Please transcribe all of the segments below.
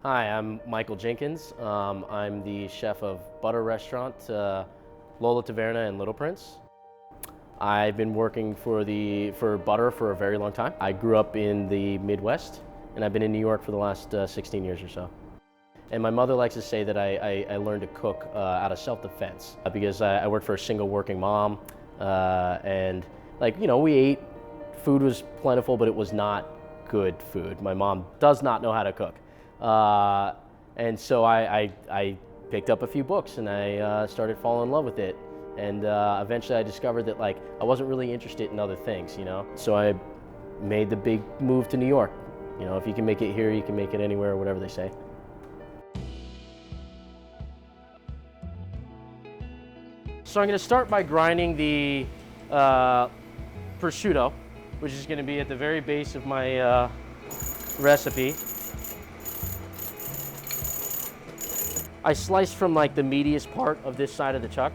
Hi, I'm Michael Jenkins. I'm the chef of Butter Restaurant, Lola Taverna in Little Prince. I've been working for Butter for a very long time. I grew up in the Midwest, and I've been in New York for the last 16 years or so. And my mother likes to say that I learned to cook out of self-defense because I worked for a single working mom, and we ate. Food was plentiful, but it was not good food. My mom does not know how to cook. And so I picked up a few books and I started falling in love with it. And eventually I discovered that I wasn't really interested in other things, So I made the big move to New York. If you can make it here, you can make it anywhere, or whatever they say. So I'm going to start by grinding the prosciutto, which is going to be at the very base of my recipe. I sliced from the meatiest part of this side of the chuck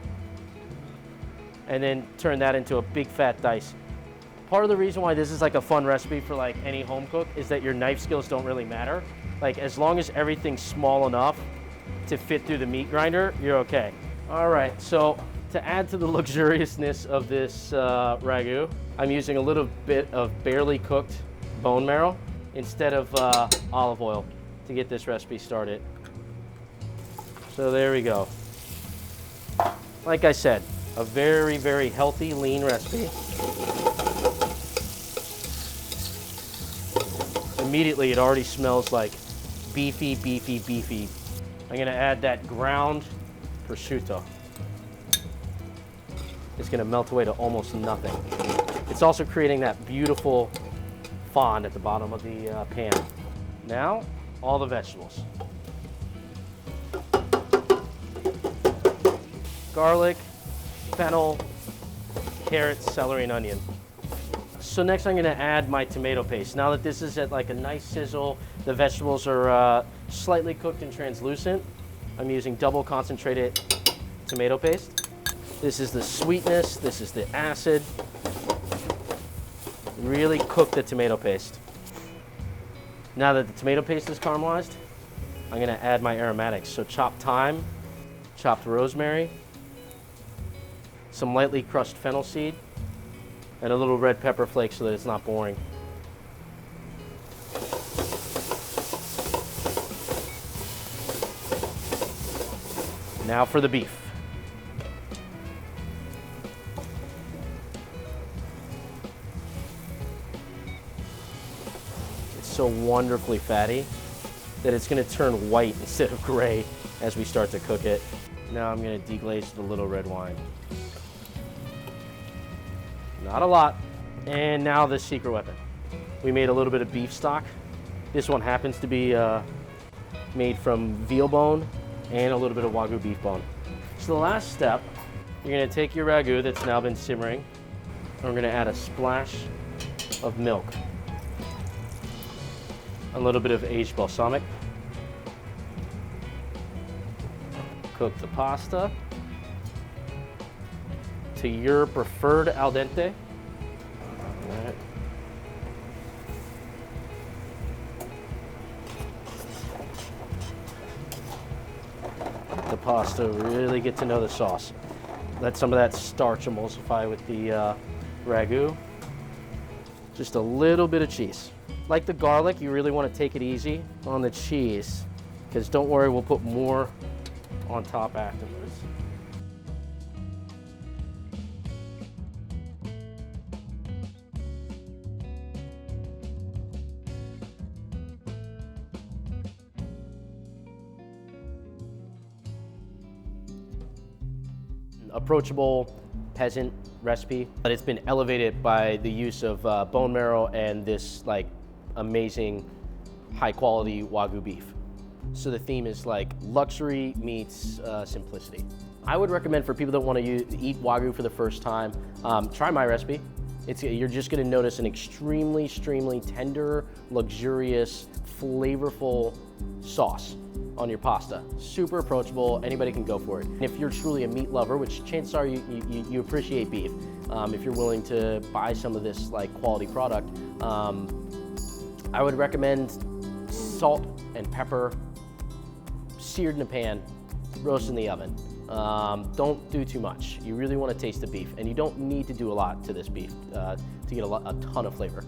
and then turn that into a big fat dice. Part of the reason why this is a fun recipe for any home cook is that your knife skills don't really matter. As long as everything's small enough to fit through the meat grinder, you're okay. All right, so to add to the luxuriousness of this ragu, I'm using a little bit of barely cooked bone marrow instead of olive oil to get this recipe started. So there we go. Like I said, a very, very healthy, lean recipe. Immediately, it already smells like beefy, beefy, beefy. I'm gonna add that ground prosciutto. It's gonna melt away to almost nothing. It's also creating that beautiful fond at the bottom of the pan. Now, all the vegetables. Garlic, fennel, carrots, celery, and onion. So next I'm gonna add my tomato paste. Now that this is at a nice sizzle, the vegetables are slightly cooked and translucent, I'm using double concentrated tomato paste. This is the sweetness, this is the acid. Really cook the tomato paste. Now that the tomato paste is caramelized, I'm gonna add my aromatics. So chopped thyme, chopped rosemary, some lightly crushed fennel seed, and a little red pepper flake so that it's not boring. Now for the beef. It's so wonderfully fatty that it's gonna turn white instead of gray as we start to cook it. Now I'm gonna deglaze with a little red wine. Not a lot. And now the secret weapon. We made a little bit of beef stock. This one happens to be made from veal bone and a little bit of Wagyu beef bone. So the last step, you're gonna take your ragu that's now been simmering, and we're gonna add a splash of milk. A little bit of aged balsamic. Cook the pasta to your preferred al dente. All right. The pasta, really get to know the sauce. Let some of that starch emulsify with the ragu. Just a little bit of cheese. Like the garlic, you really want to take it easy on the cheese, because don't worry, we'll put more on top afterwards. Approachable peasant recipe, but it's been elevated by the use of bone marrow and this amazing high quality Wagyu beef. So the theme is luxury meets simplicity. I would recommend for people that want to eat Wagyu for the first time, try my recipe. You're just going to notice an extremely tender, luxurious, flavorful sauce on your pasta. Super approachable, anybody can go for it. And if you're truly a meat lover, which chances are you appreciate beef, if you're willing to buy some of this quality product, I would recommend salt and pepper, seared in a pan, roast in the oven. Don't do too much. You really want to taste the beef, and you don't need to do a lot to this beef to get a ton of flavor.